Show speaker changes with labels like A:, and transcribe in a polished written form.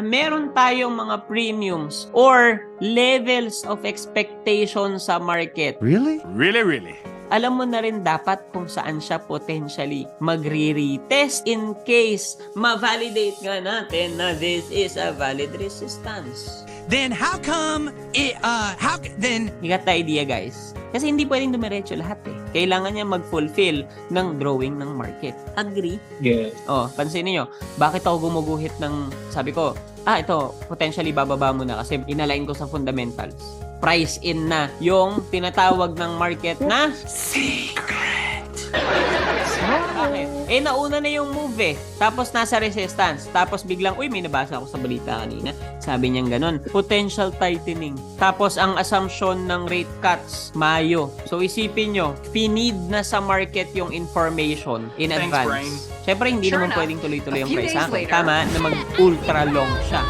A: Meron tayong mga premiums or levels of expectation sa market.
B: Really?
C: Really?
A: Alam mo na rin dapat kung saan siya potentially magre-retest in case ma-validate nga natin na this is a valid resistance.
D: Then how come then
A: You got the idea, guys? Kasi hindi pwedeng dumiretso lahat eh. Kailangan niya mag-fulfill ng drawing ng market. Agree?
E: Yes.
A: Oh, pansinin nyo, bakit ako gumuguhit ng, sabi ko, ito, potentially bababa mo na kasi inalign ko sa fundamentals. Price in na yung tinatawag ng market na secret. Bakit? Nauna na yung move eh. Tapos nasa resistance. Tapos biglang, may nabasa ako sa balita kanina. Sabi niyang ganun. Potential tightening. Tapos ang assumption ng rate cuts, Mayo. So isipin nyo, finid na sa market yung information in
C: Thanks,
A: advance.
C: Brian.
A: Siyempre, hindi
F: Sure
A: naman
F: enough,
A: pwedeng tuloy-tuloy
F: a
A: yung
F: few
A: price
F: days
A: action.
F: later-
A: Tama na mag-ultra long siya.